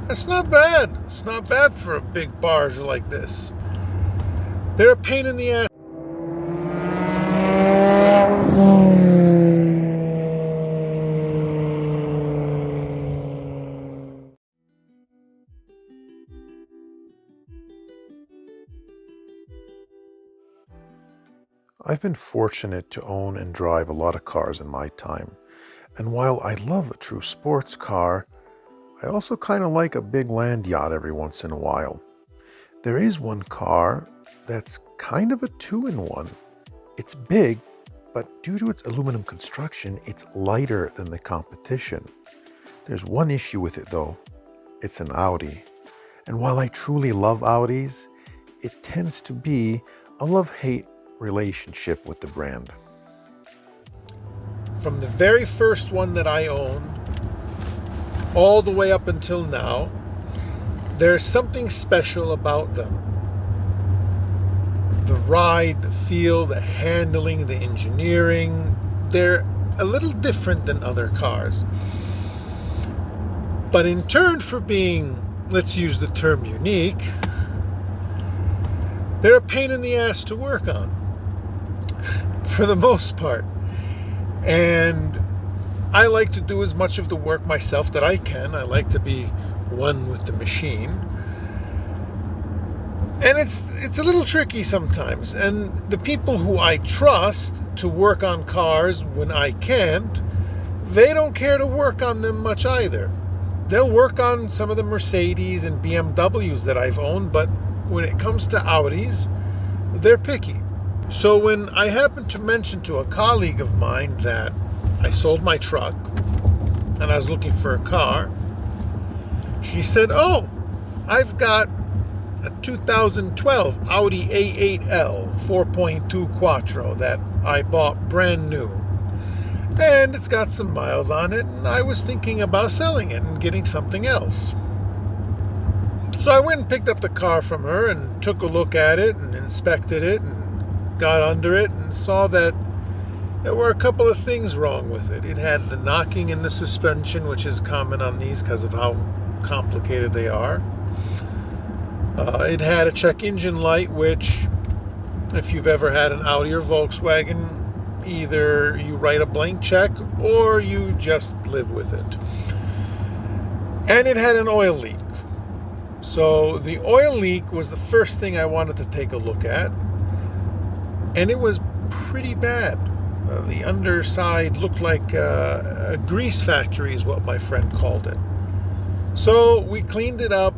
That's not bad. It's not bad for a big barge like this. They're a pain in the ass. I've been fortunate to own and drive a lot of cars in my time. And while I love a true sports car, I also kind of like a big land yacht every once in a while. There is one car that's kind of a two-in-one. It's big, but due to its aluminum construction, it's lighter than the competition. There's one issue with it though. It's an Audi. And while I truly love Audis, it tends to be a love-hate relationship with the brand. From the very first one that I owned, all the way up until now, there's something special about them. The ride, the feel, the handling, the engineering, they're a little different than other cars. But in turn for being, let's use the term unique, they're a pain in the ass to work on, for the most part. And I like to do as much of the work myself that I can. I like to be one with the machine. And it's a little tricky sometimes. And the people who I trust to work on cars when I can't, they don't care to work on them much either. They'll work on some of the Mercedes and BMWs that I've owned, but when it comes to Audis, they're picky. So when I happened to mention to a colleague of mine that I sold my truck and I was looking for a car, she said, "Oh, I've got a 2012 Audi A8L 4.2 Quattro that I bought brand new. And it's got some miles on it, and I was thinking about selling it and getting something else." So I went and picked up the car from her and took a look at it and inspected it and got under it and saw that there were a couple of things wrong with it. It had the knocking in the suspension, which is common on these because of how complicated they are. It had a check engine light, which, if you've ever had an Audi or Volkswagen, either you write a blank check or you just live with it. And it had an oil leak. So the oil leak was the first thing I wanted to take a look at. And it was pretty bad. The underside looked like a grease factory is what my friend called it. So we cleaned it up.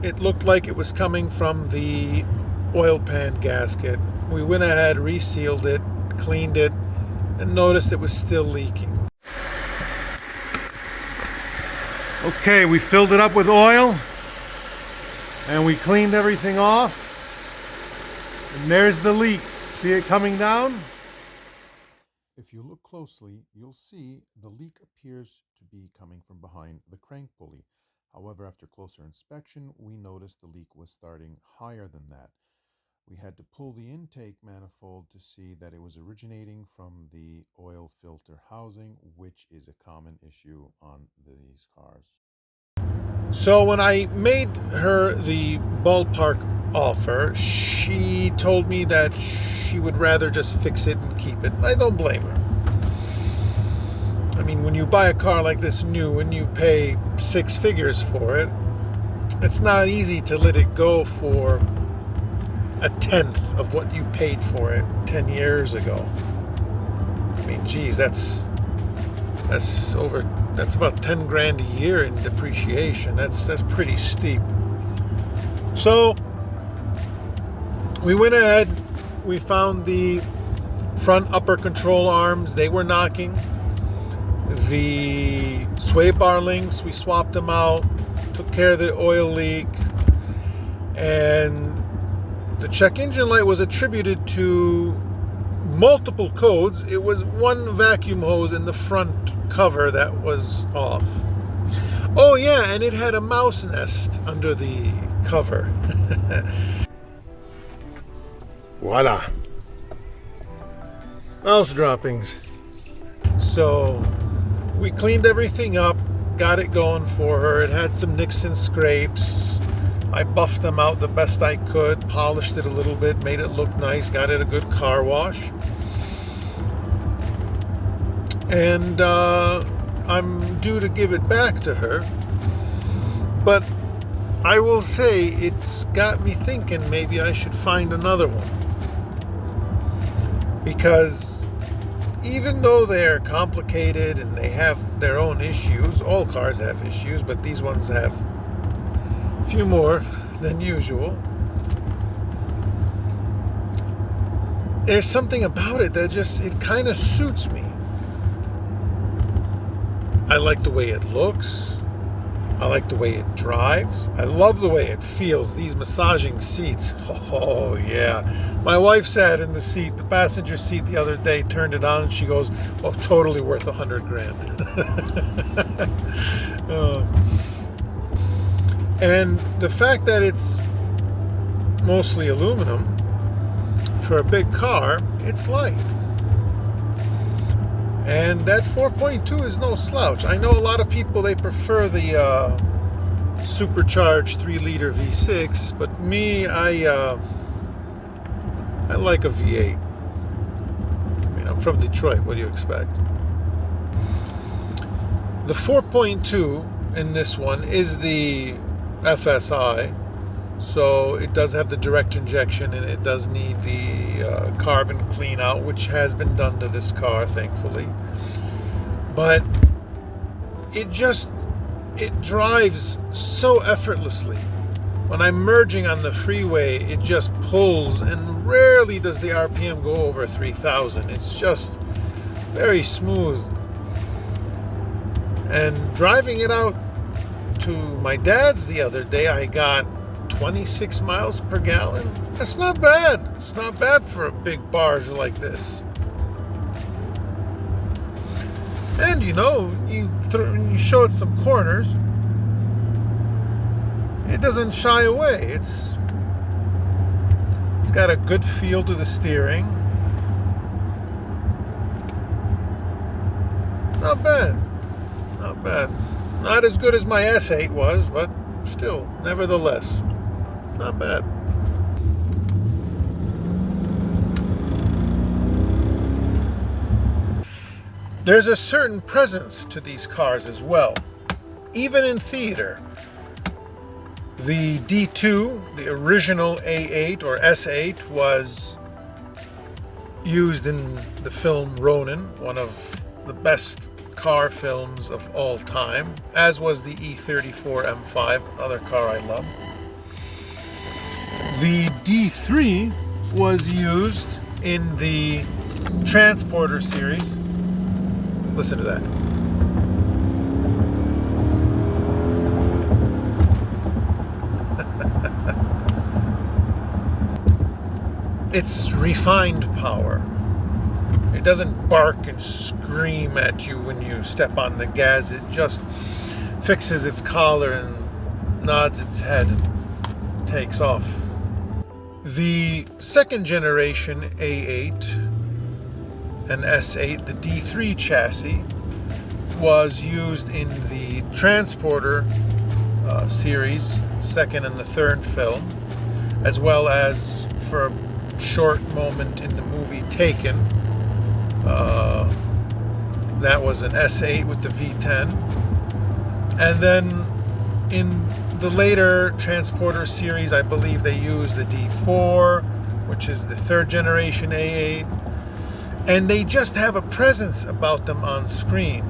It looked like it was coming from the oil pan gasket. We went ahead, resealed it, cleaned it, and noticed it was still leaking. Okay, we filled it up with oil and we cleaned everything off. And there's the leak. See it coming down? If you look closely, you'll see the leak appears to be coming from behind the crank pulley. However, after closer inspection, we noticed the leak was starting higher than that. We had to pull the intake manifold to see that it was originating from the oil filter housing, which is a common issue on these cars. So when I made her the ballpark offer, she told me that she would rather just fix it and keep it. I don't blame her. I mean, when you buy a car like this new and you pay 6 figures for it, it's not easy to let it go for a tenth of what you paid for it 10 years ago. I mean, geez, that's about 10 grand a year in depreciation. That's pretty steep. So we went ahead, we found the front upper control arms, they were knocking. The sway bar links, we swapped them out, took care of the oil leak, and the check engine light was attributed to multiple codes. It was one vacuum hose in the front cover that was off. Oh yeah, and it had a mouse nest under the cover. Voila. Mouse droppings. So we cleaned everything up, got it going for her. It had some nicks and scrapes. I buffed them out the best I could, polished it a little bit, made it look nice, got it a good car wash. And I'm due to give it back to her. But I will say it's got me thinking maybe I should find another one. Because even though they're complicated and they have their own issues, all cars have issues, but these ones have a few more than usual. There's something about it that it kind of suits me. I like the way it looks. I like the way it drives. I love the way it feels. These massaging seats. Oh, yeah. My wife sat in the passenger seat the other day, turned it on, and she goes, oh, totally worth $100 grand. And the fact that it's mostly aluminum, for a big car, it's light. And that 4.2 is no slouch. I know a lot of people, they prefer the supercharged 3-liter V6, but me, I like a V8. I mean, I'm from Detroit. What do you expect? The 4.2 in this one is the FSI, so it does have the direct injection, and it does need the carbon clean out, which has been done to this car, thankfully. But it drives so effortlessly. When I'm merging on the freeway, it just pulls, and rarely does the RPM go over 3,000. It's just very smooth. And driving it out to my dad's the other day, I got 26 miles per gallon. That's not bad. It's not bad for a big barge like this. And you know, you show it some corners, it doesn't shy away. It's got a good feel to the steering. Not bad. Not bad. Not as good as my S8 was, but still, nevertheless, not bad. There's a certain presence to these cars as well, even in theater. The D2, the original A8 or S8, was used in the film Ronin, one of the best car films of all time, as was the E34 M5, another car I love. The D3 was used in the Transporter series. Listen to that. It's refined power. It doesn't bark and scream at you when you step on the gas. It just fixes its collar and nods its head and takes off. The second generation A8 and S8, the D3 chassis, was used in the Transporter series, second and the third film, as well as for a short moment in the movie Taken. That was an S8 with the V10. And then in the later Transporter series, I believe they used the D4, which is the third generation A8. And they just have a presence about them on screen.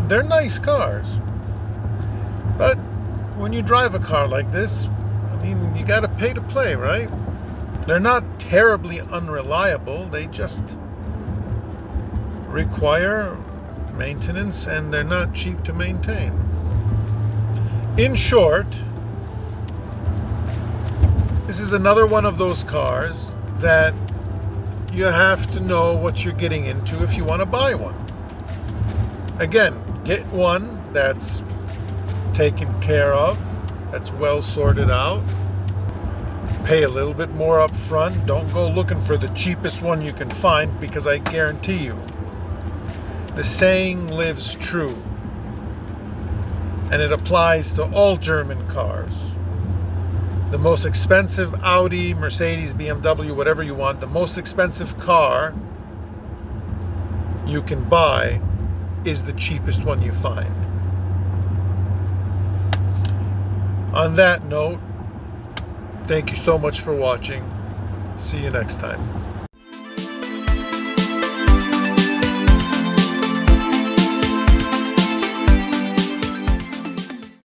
They're nice cars. But when you drive a car like this, I mean, you gotta pay to play, right? They're not terribly unreliable. They just require maintenance, and they're not cheap to maintain. In short, this is another one of those cars that you have to know what you're getting into if you want to buy one. Again, get one that's taken care of, that's well sorted out. Pay a little bit more up front. Don't go looking for the cheapest one you can find, because I guarantee you, the saying lives true. And it applies to all German cars. The most expensive Audi, Mercedes, BMW, whatever you want, the most expensive car you can buy is the cheapest one you find. On that note, thank you so much for watching. See you next time.